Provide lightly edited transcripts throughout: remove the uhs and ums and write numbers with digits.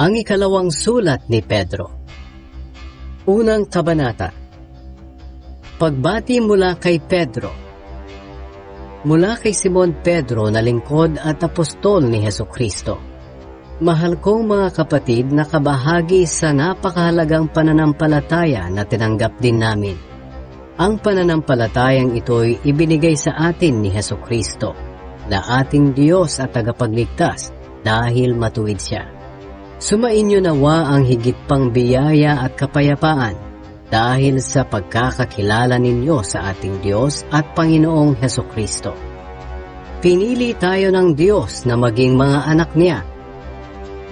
Ang ikalawang sulat ni Pedro. Unang kabanata. Pagbati mula kay Pedro. Mula kay Simon Pedro na lingkod at apostol ni Hesukristo. Mahal kong mga kapatid na kabahagi sa napakahalagang pananampalataya na tinanggap din namin. Ang pananampalatayang ito'y ibinigay sa atin ni Hesukristo na ating Diyos at tagapagligtas dahil matuwid siya. Sumainyo nawa ang higit pang biyaya at kapayapaan dahil sa pagkakakilala ninyo sa ating Diyos at Panginoong Hesukristo. Pinili tayo ng Diyos na maging mga anak niya.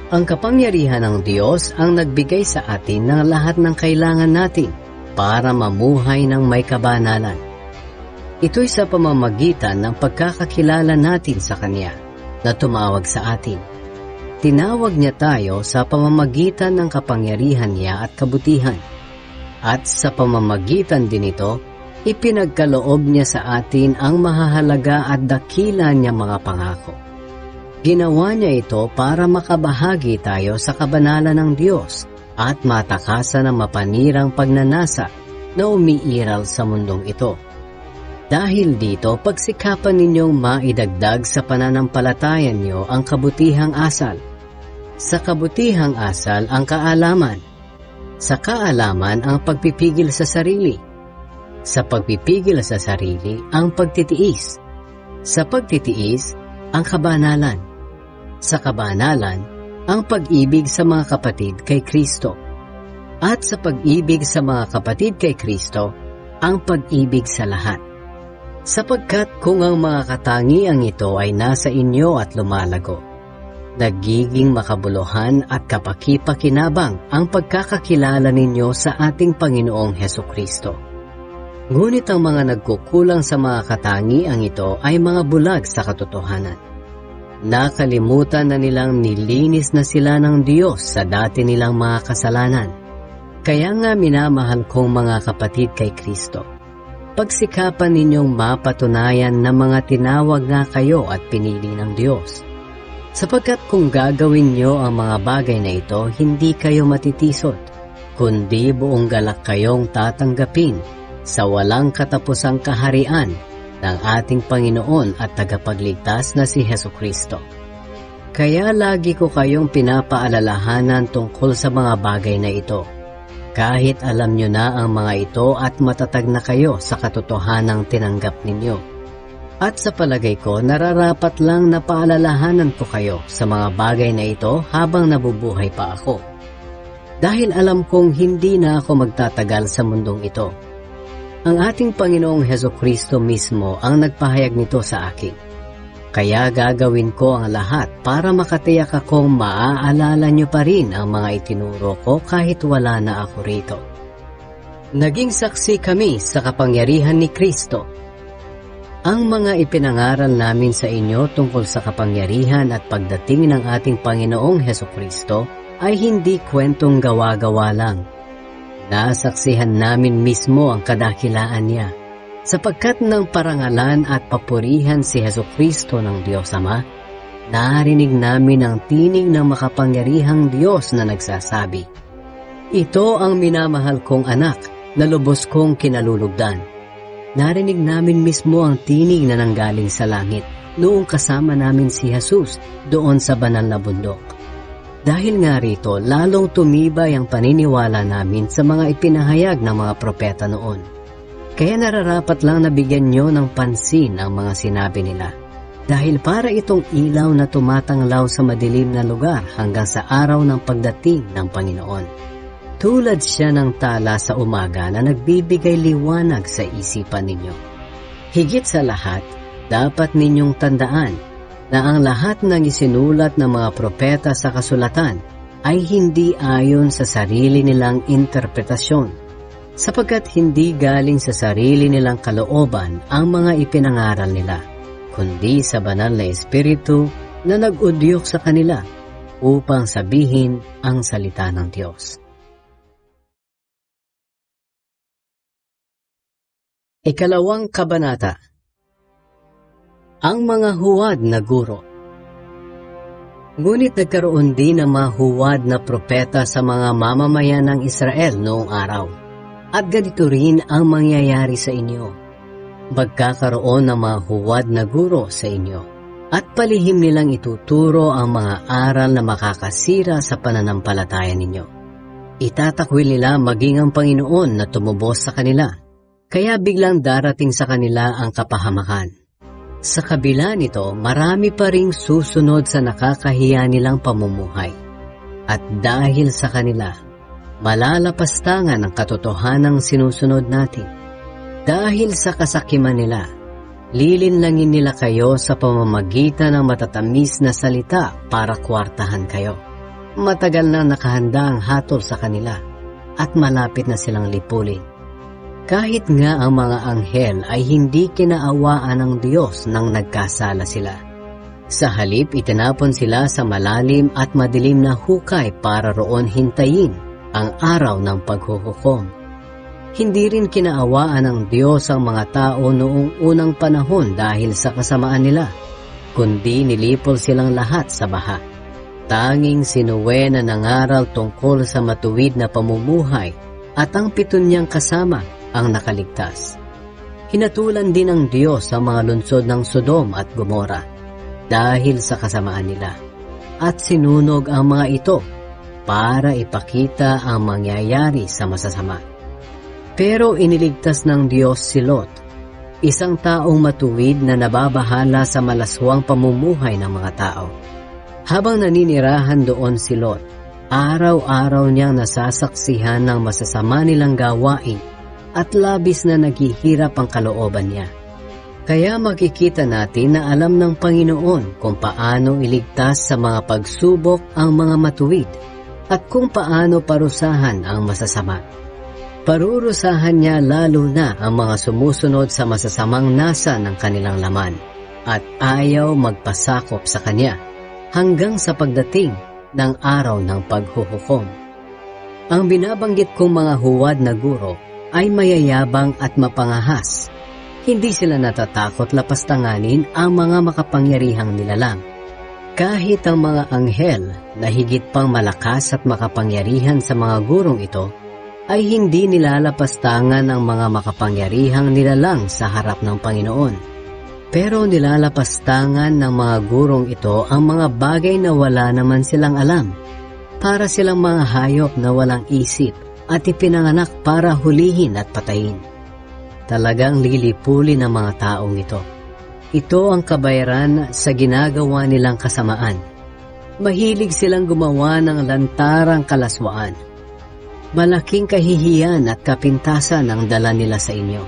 Ang kapangyarihan ng Diyos ang nagbigay sa atin ng lahat ng kailangan natin para mamuhay ng may kabanalan. Ito'y sa pamamagitan ng pagkakakilala natin sa Kanya na tumawag sa atin. Tinawag niya tayo sa pamamagitan ng kapangyarihan niya at kabutihan. At sa pamamagitan din ito, ipinagkaloob niya sa atin ang mahahalaga at dakila niya mga pangako. Ginawa niya ito para makabahagi tayo sa kabanalan ng Diyos at matakasan ang mapanirang pagnanasa na umiiral sa mundong ito. Dahil dito, pagsikapan ninyong maidagdag sa pananampalatayan niyo ang kabutihang asal. Sa kabutihang asal ang kaalaman. Sa kaalaman ang pagpipigil sa sarili. Sa pagpipigil sa sarili ang pagtitiis. Sa pagtitiis ang kabanalan. Sa kabanalan ang pag-ibig sa mga kapatid kay Kristo. At sa pag-ibig sa mga kapatid kay Kristo ang pag-ibig sa lahat. Sapagkat kung ang mga katangiang ito ay nasa inyo at lumalago, nagiging makabuluhan at kapaki-pakinabang ang pagkakakilala ninyo sa ating Panginoong Hesukristo. Ngunit ang mga nagkukulang sa mga katangiang ito ay mga bulag sa katotohanan. Nakalimutan na nilang nilinis na sila ng Diyos sa dati nilang mga kasalanan. Kaya nga minamahal kong mga kapatid kay Kristo, pagsikapan ninyong mapatunayan na mga tinawag nga kayo at pinili ng Diyos. Sapagkat kung gagawin nyo ang mga bagay na ito, hindi kayo matitisod, kundi buong galak kayong tatanggapin sa walang katapusang kaharian ng ating Panginoon at tagapagligtas na si Hesukristo. Kaya lagi ko kayong pinapaalalahanan tungkol sa mga bagay na ito, kahit alam nyo na ang mga ito at matatag na kayo sa katotohanang tinanggap ninyo. At sa palagay ko, nararapat lang na paalalahanan ko kayo sa mga bagay na ito habang nabubuhay pa ako. Dahil alam kong hindi na ako magtatagal sa mundong ito. Ang ating Panginoong Hesukristo mismo ang nagpahayag nito sa akin. Kaya gagawin ko ang lahat para makatiyak akong maaalala nyo pa rin ang mga itinuro ko kahit wala na ako rito. Naging saksi kami sa kapangyarihan ni Kristo. Ang mga ipinangaral namin sa inyo tungkol sa kapangyarihan at pagdating ng ating Panginoong Hesukristo ay hindi kwentong gawa-gawa lang. Nasaksihan namin mismo ang kadakilaan niya, sapagkat ng parangalan at papurihan si Hesukristo ng Diyos Ama, narinig namin ang tinig ng makapangyarihang Diyos na nagsasabi, "Ito ang minamahal kong anak na lubos kong kinalulugdan." Narinig namin mismo ang tinig na nanggaling sa langit noong kasama namin si Jesus doon sa banal na bundok. Dahil nga rito, lalong tumibay ang paniniwala namin sa mga ipinahayag ng mga propeta noon. Kaya nararapat lang na bigyan nyo ng pansin ang mga sinabi nila. Dahil para itong ilaw na tumatanglaw sa madilim na lugar hanggang sa araw ng pagdating ng Panginoon. Tulad siya ng tala sa umaga na nagbibigay liwanag sa isipan ninyo. Higit sa lahat, dapat ninyong tandaan na ang lahat ng isinulat ng mga propeta sa kasulatan ay hindi ayon sa sarili nilang interpretasyon, sapagkat hindi galing sa sarili nilang kalooban ang mga ipinangaral nila, kundi sa banal na Espiritu na nag-udyok sa kanila upang sabihin ang salita ng Diyos. Ikalawang kabanata. Ang mga huwad na guro. Ngunit nagkaroon din ng mga huwad na propeta sa mga mamamayan ng Israel noong araw. At ganito rin ang mangyayari sa inyo. Magkakaroon ng mga huwad na guro sa inyo, at palihim nilang ituturo ang mga aral na makakasira sa pananampalataya ninyo. Itatakwil nila maging ang Panginoon na tumubos sa kanila, kaya biglang darating sa kanila ang kapahamakan. Sa kabila nito, marami pa ring susunod sa nakakahiya nilang pamumuhay. At dahil sa kanila, malalapastangan ang katotohanang sinusunod natin. Dahil sa kasakiman nila, lilinlangin nila kayo sa pamamagitan ng matatamis na salita para kwartahan kayo. Matagal na nakahanda ang hatol sa kanila at malapit na silang lipulin. Kahit nga ang mga anghel ay hindi kinaawaan ng Diyos nang nagkasala sila. Sa halip, itinapon sila sa malalim at madilim na hukay para roon hintayin ang araw ng paghuhukom. Hindi rin kinaawaan ng Diyos ang mga tao noong unang panahon dahil sa kasamaan nila, kundi nilipol silang lahat sa baha. Tanging si Noe na nangaral tungkol sa matuwid na pamumuhay at ang 7 niyang kasama ang nakaligtas. Hinatulan din ng Diyos ang mga lungsod ng Sodom at Gomora dahil sa kasamaan nila, at sinunog ang mga ito para ipakita ang mangyayari sa masasama. Pero iniligtas ng Diyos si Lot, isang taong matuwid na nababahala sa malaswang pamumuhay ng mga tao. Habang naninirahan doon si Lot, araw-araw niyang nasasaksihan ng masasama nilang gawain at labis na naghihirap ang kalooban niya. Kaya makikita natin na alam ng Panginoon kung paano iligtas sa mga pagsubok ang mga matuwid at kung paano parusahan ang masasama. Parurusahan niya lalo na ang mga sumusunod sa masasamang nasa ng kanilang laman at ayaw magpasakop sa kanya hanggang sa pagdating ng araw ng paghuhukom. Ang binabanggit kong mga huwad na guro ay mayayabang at mapangahas. Hindi sila natatakot lapastanganin ang mga makapangyarihang nilalang. Kahit ang mga anghel na higit pang malakas at makapangyarihan sa mga gurong ito, ay hindi nilalapastangan ang mga makapangyarihang nilalang sa harap ng Panginoon. Pero nilalapastangan ng mga gurong ito ang mga bagay na wala naman silang alam, para silang mga hayop na walang isip at ipinanganak para hulihin at patayin. Talagang lilipulin ng mga taong ito. Ito ang kabayaran sa ginagawa nilang kasamaan. Mahilig silang gumawa ng lantarang kalaswaan. Malaking kahihiyan at kapintasan ang dala nila sa inyo.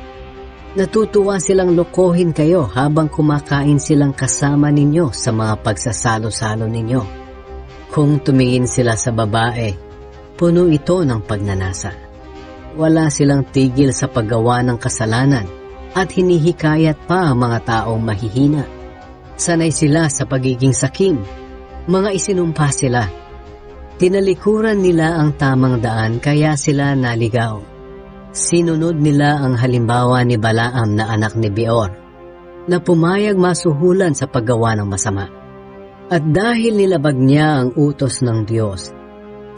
Natutuwa silang lokohin kayo habang kumakain silang kasama ninyo sa mga pagsasalo-salo ninyo. Kung tumingin sila sa babae, puno ito ng pagnanasa. Wala silang tigil sa paggawa ng kasalanan at hinihikayat pa ang mga taong mahihina. Sanay sila sa pagiging sakim, mga isinumpa sila. Tinalikuran nila ang tamang daan kaya sila naligaw. Sinunod nila ang halimbawa ni Balaam na anak ni Beor, na pumayag masuhulan sa paggawa ng masama. At dahil nilabag niya ang utos ng Diyos,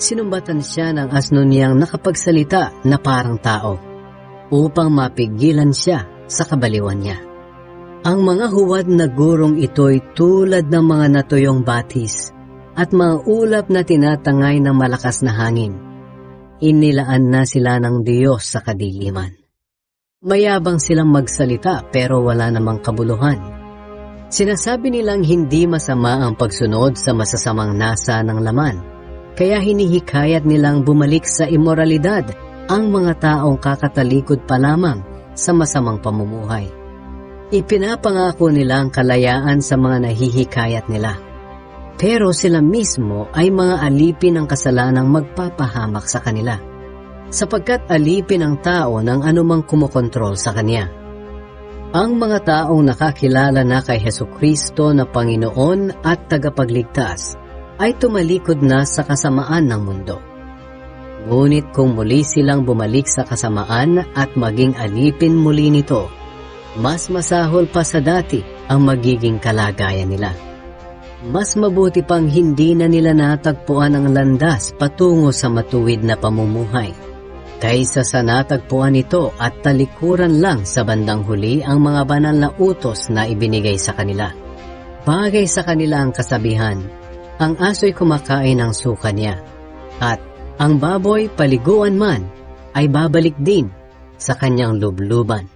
sinumbatan siya ng asno niyang nakapagsalita na parang tao, upang mapigilan siya sa kabaliwan niya. Ang mga huwad na gurong ito'y tulad ng mga natuyong batis at mga ulap na tinatangay ng malakas na hangin. Inilaan na sila ng Diyos sa kadiliman. Mayabang silang magsalita pero wala namang kabuluhan. Sinasabi nilang hindi masama ang pagsunod sa masasamang nasa ng laman, kaya hinihikayat nilang bumalik sa imoralidad ang mga taong kakatalikod pa lamang sa masamang pamumuhay. Ipinapangako nila ang kalayaan sa mga nahihikayat nila. Pero sila mismo ay mga alipin ng kasalanang magpapahamak sa kanila, sapagkat alipin ang tao ng anumang kumokontrol sa kanya. Ang mga taong nakakilala na kay Hesukristo na Panginoon at tagapagligtas ay tumalikod na sa kasamaan ng mundo. Ngunit kung muli silang bumalik sa kasamaan at maging alipin muli nito, mas masahol pa sa dati ang magiging kalagayan nila. Mas mabuti pang hindi na nila natagpuan ang landas patungo sa matuwid na pamumuhay, kaysa sa natagpuan ito at talikuran lang sa bandang huli ang mga banal na utos na ibinigay sa kanila. Bagay sa kanila ang kasabihan, ang aso'y kumakain ng suka niya, at ang baboy paliguan man ay babalik din sa kanyang lubluban.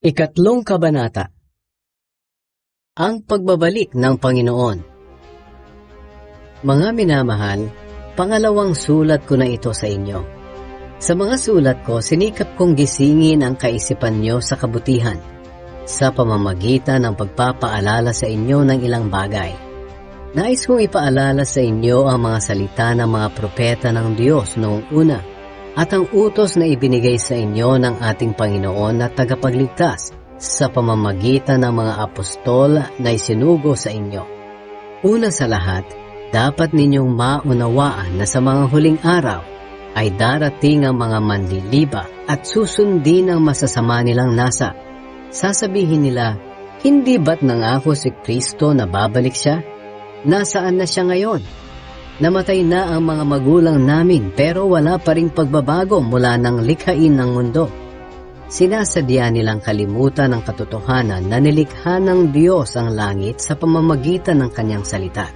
Ikatlong kabanata. Ang pagbabalik ng Panginoon. Mga minamahal, pangalawang sulat ko na ito sa inyo. Sa mga sulat ko, sinikap kong gisingin ang kaisipan nyo sa kabutihan, sa pamamagitan ng pagpapaalala sa inyo ng ilang bagay. Nais kong ipaalala sa inyo ang mga salita ng mga propeta ng Diyos noong una, at ang utos na ibinigay sa inyo ng ating Panginoon na tagapagligtas sa pamamagitan ng mga apostol na isinugo sa inyo. Una sa lahat, dapat ninyong maunawaan na sa mga huling araw ay darating ang mga manliliba at susundin ang masasama nilang nasa. Sasabihin nila, hindi ba't nangako si Kristo na babalik siya? Nasaan na siya ngayon? Namatay na ang mga magulang namin pero wala pa ring pagbabago mula nang likhain ng mundo. Sinasadya nilang kalimutan ang katotohanan na nilikha ng Diyos ang langit sa pamamagitan ng kanyang salita,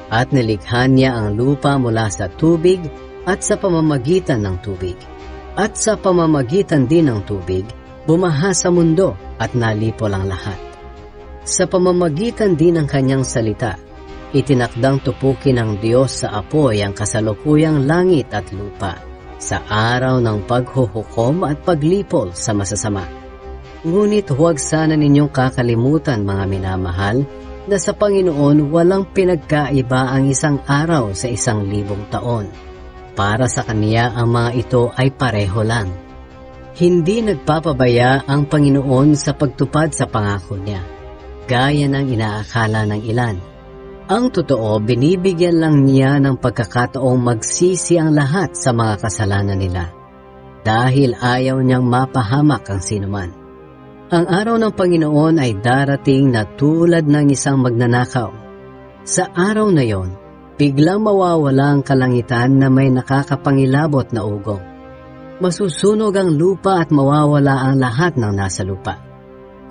at nilikha niya ang lupa mula sa tubig at sa pamamagitan ng tubig. At sa pamamagitan din ng tubig, bumaha sa mundo at nalipol ang lahat. Sa pamamagitan din ng kanyang salita, itinakdang tupukin ng Diyos sa apoy ang kasalukuyang langit at lupa sa araw ng paghuhukom at paglipol sa masasama. Ngunit huwag sana ninyong kakalimutan, mga minamahal, na sa Panginoon walang pinagkaiba ang isang araw sa 1,000 taon. Para sa Kaniya ang mga ito ay pareho lang. Hindi nagpapabaya ang Panginoon sa pagtupad sa pangako niya, gaya ng inaakala ng ilan. Ang totoo, binibigyan lang niya ng pagkakataong magsisi ang lahat sa mga kasalanan nila, dahil ayaw niyang mapahamak ang sinuman. Ang araw ng Panginoon ay darating na tulad ng isang magnanakaw. Sa araw na yon, biglang mawawala ang kalangitan na may nakakapangilabot na ugong. Masusunog ang lupa at mawawala ang lahat ng nasa lupa.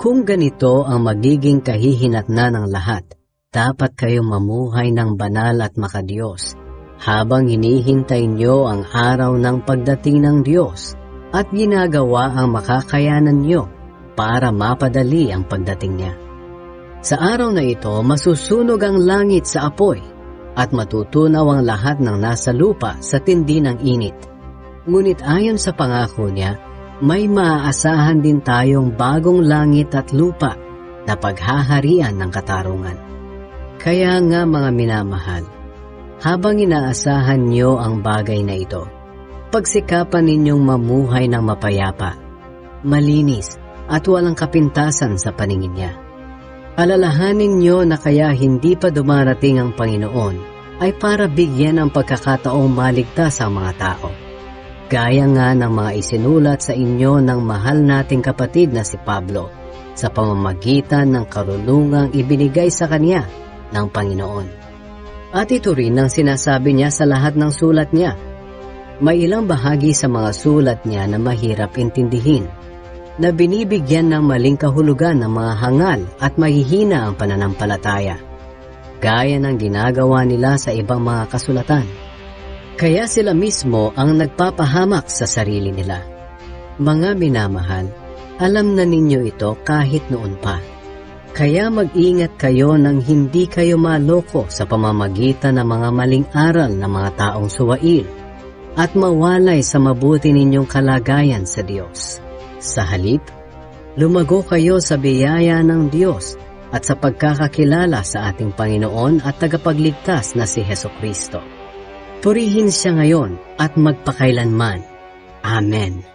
Kung ganito ang magiging kahihinatnan ng lahat, dapat kayong mamuhay ng banal at makadiyos habang hinihintay nyo ang araw ng pagdating ng Diyos at ginagawa ang makakayanan nyo para mapadali ang pagdating niya. Sa araw na ito, masusunog ang langit sa apoy at matutunaw ang lahat ng nasa lupa sa tindi ng init. Ngunit ayon sa pangako niya, may maaasahan din tayong bagong langit at lupa na paghaharian ng katarungan. Kaya nga, mga minamahal, habang inaasahan niyo ang bagay na ito, pagsikapan ninyong mamuhay ng mapayapa, malinis at walang kapintasan sa paningin niya. Alalahanin niyo na kaya hindi pa dumarating ang Panginoon ay para bigyan ng pagkakataong maligtas ang mga tao. Gaya nga ng mga isinulat sa inyo ng mahal nating kapatid na si Pablo sa pamamagitan ng karunungang ibinigay sa kanya ng Panginoon. At ito rin ang sinasabi niya sa lahat ng sulat niya. May ilang bahagi sa mga sulat niya na mahirap intindihin, na binibigyan ng maling kahulugan ng mga hangal at mahihina ang pananampalataya, gaya ng ginagawa nila sa ibang mga kasulatan. Kaya sila mismo ang nagpapahamak sa sarili nila. Mga minamahal, alam na ninyo ito kahit noon pa. Kaya mag-ingat kayo nang hindi kayo maloko sa pamamagitan ng mga maling aral ng mga taong suwail at mawalay sa mabuti ninyong kalagayan sa Diyos. Sa halip, lumago kayo sa biyaya ng Diyos at sa pagkakakilala sa ating Panginoon at tagapagligtas na si Hesukristo. Purihin siya ngayon at magpakailanman. Amen.